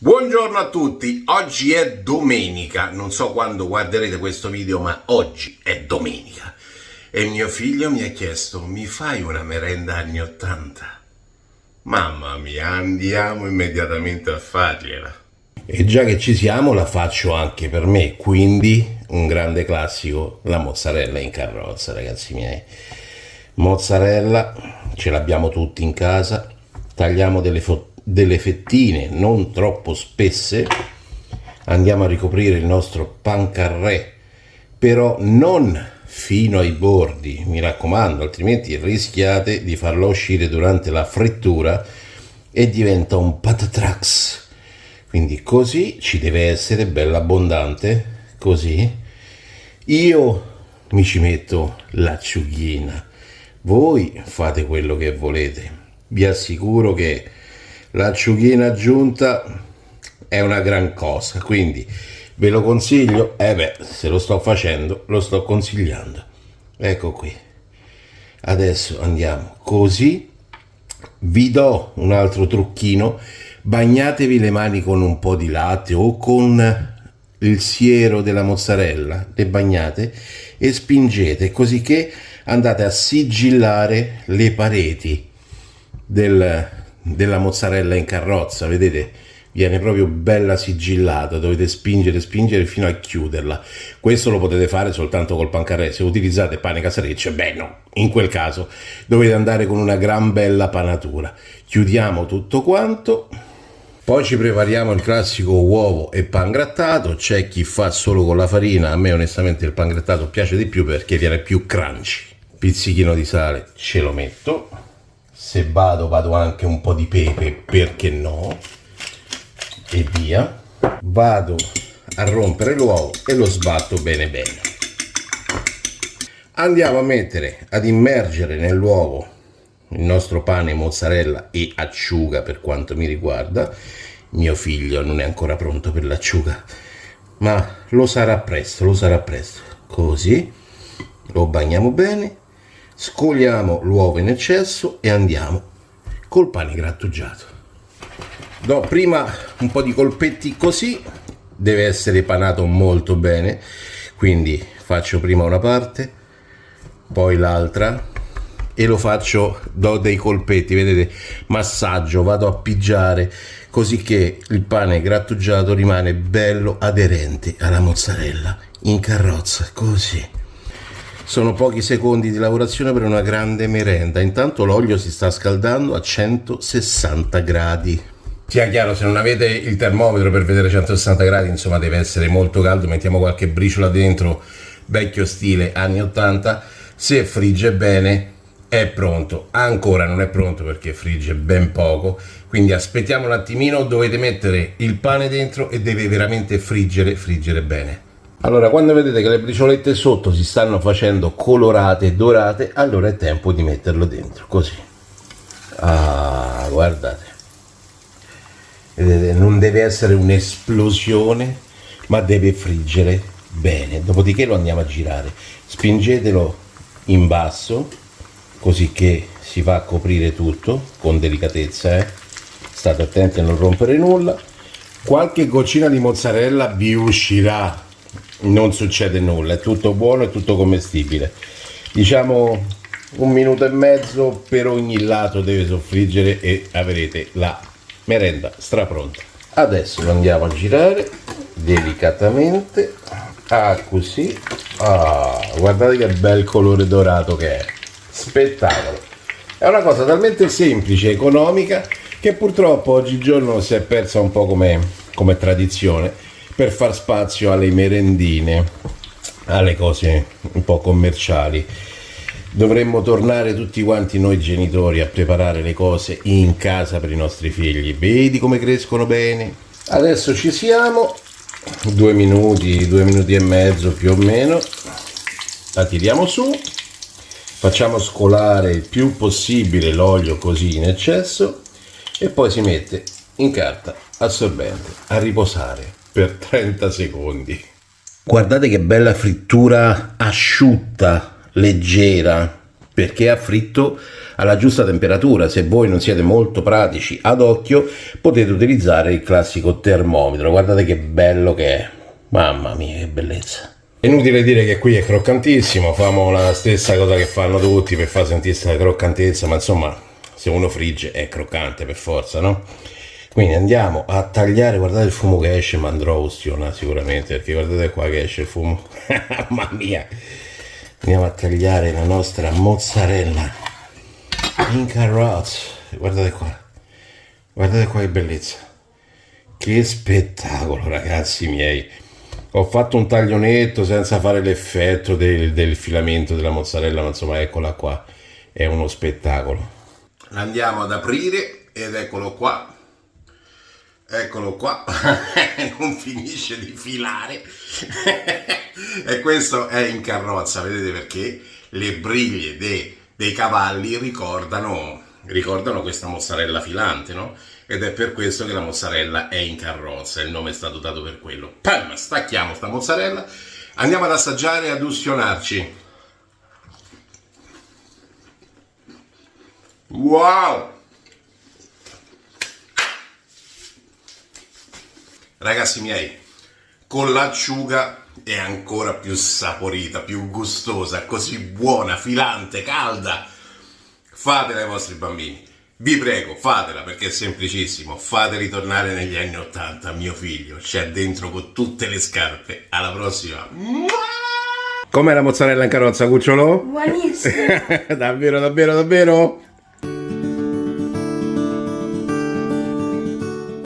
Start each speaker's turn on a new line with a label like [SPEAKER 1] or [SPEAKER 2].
[SPEAKER 1] Buongiorno a tutti, oggi è domenica, non so quando guarderete questo video ma oggi è domenica e mio figlio mi ha chiesto mi fai una merenda anni 80? Mamma mia, andiamo immediatamente a fargliela. E già che ci siamo la faccio anche per me, quindi un grande classico, la mozzarella in carrozza ragazzi miei. Mozzarella, ce l'abbiamo tutti in casa, tagliamo delle fettine non troppo spesse, andiamo a ricoprire il nostro pancarré, però non fino ai bordi, mi raccomando, altrimenti rischiate di farlo uscire durante la frittura e diventa un patatrax. Quindi così ci deve essere, bello abbondante, così. Io mi ci metto l'acciughina, voi fate quello che volete, vi assicuro che l'acciughina aggiunta è una gran cosa, quindi ve lo consiglio, se lo sto facendo, lo sto consigliando. Ecco qui. Adesso andiamo così. Vi do un altro trucchino, bagnatevi le mani con un po' di latte o con il siero della mozzarella, le bagnate e spingete così che andate a sigillare le pareti della mozzarella in carrozza, vedete? Viene proprio bella sigillata, dovete spingere fino a chiuderla. Questo lo potete fare soltanto col pancarré. Se utilizzate pane casareccio, beh no, in quel caso dovete andare con una gran bella panatura. Chiudiamo tutto quanto, poi ci prepariamo il classico uovo e pan grattato. C'è chi fa solo con la farina, a me onestamente il pan grattato piace di più perché viene più crunchy. Pizzichino di sale ce lo metto, se vado anche un po' di pepe, perché no? E via. Vado a rompere l'uovo e lo sbatto bene bene. Andiamo ad immergere nell'uovo il nostro pane, mozzarella e acciuga. Per quanto mi riguarda, mio figlio non è ancora pronto per l'acciuga, ma lo sarà presto, Così lo bagniamo bene, scoliamo l'uovo in eccesso e andiamo col pane grattugiato. Do prima un po' di colpetti così, deve essere panato molto bene, quindi faccio prima una parte, poi l'altra e lo faccio, do dei colpetti, vedete, massaggio, vado a pigiare così che il pane grattugiato rimane bello aderente alla mozzarella in carrozza, così. Sono pochi secondi di lavorazione per una grande merenda. Intanto l'olio si sta scaldando a 160 gradi. Sia chiaro, se non avete il termometro per vedere 160 gradi, insomma deve essere molto caldo, mettiamo qualche briciola dentro, vecchio stile anni 80, se frigge bene è pronto. Ancora non è pronto perché frigge ben poco, quindi aspettiamo un attimino, dovete mettere il pane dentro e deve veramente friggere bene. Allora, quando vedete che le briciolette sotto si stanno facendo colorate e dorate, allora è tempo di metterlo dentro, così. Ah, guardate. Vedete, non deve essere un'esplosione, ma deve friggere bene. Dopodiché lo andiamo a girare. Spingetelo in basso, così che si va a coprire tutto, con delicatezza, State attenti a non rompere nulla. Qualche goccina di mozzarella vi uscirà, non succede nulla, è tutto buono, è tutto commestibile. Diciamo 1 minuto e mezzo per ogni lato deve soffriggere e avrete la merenda strapronta. Adesso lo andiamo a girare delicatamente, così. Guardate che bel colore dorato che è, spettacolo. È una cosa talmente semplice, economica, che purtroppo oggigiorno si è persa un po' come tradizione, per far spazio alle merendine, alle cose un po' commerciali. Dovremmo tornare tutti quanti noi genitori a preparare le cose in casa per i nostri figli. Vedi come crescono bene? Adesso ci siamo, 2 minuti e mezzo più o meno. La tiriamo su, facciamo scolare il più possibile l'olio così in eccesso e poi si mette in carta assorbente a riposare per 30 secondi. Guardate che bella frittura asciutta, leggera, perché ha fritto alla giusta temperatura. Se voi non siete molto pratici ad occhio, potete utilizzare il classico termometro. Guardate che bello che è, mamma mia che bellezza. È inutile dire che qui è croccantissimo, famo la stessa cosa che fanno tutti per far sentire questa croccantezza, ma insomma se uno frigge è croccante per forza, no? Quindi andiamo a tagliare, guardate il fumo che esce, ma andrò a ustionare sicuramente, perché guardate qua che esce il fumo, mamma mia. Andiamo a tagliare la nostra mozzarella in carrozze, guardate qua che bellezza, che spettacolo ragazzi miei. Ho fatto un taglio netto senza fare l'effetto del filamento della mozzarella, ma insomma eccola qua, è uno spettacolo. Andiamo ad aprire ed eccolo qua, non finisce di filare. E questo è in carrozza, vedete, perché le briglie dei cavalli ricordano questa mozzarella filante, no? Ed è per questo che la mozzarella è in carrozza, il nome è stato dato per quello. Pam, stacchiamo sta mozzarella, andiamo ad assaggiare e ad ustionarci. Wow! Ragazzi miei, con l'acciuga è ancora più saporita, più gustosa, così buona, filante, calda. Fatela ai vostri bambini. Vi prego, fatela perché è semplicissimo. Fate ritornare negli anni 80 mio figlio. C'è dentro con tutte le scarpe. Alla prossima. Com'è la mozzarella in carrozza, cucciolo?
[SPEAKER 2] Buonissimo.
[SPEAKER 1] Davvero, davvero, davvero?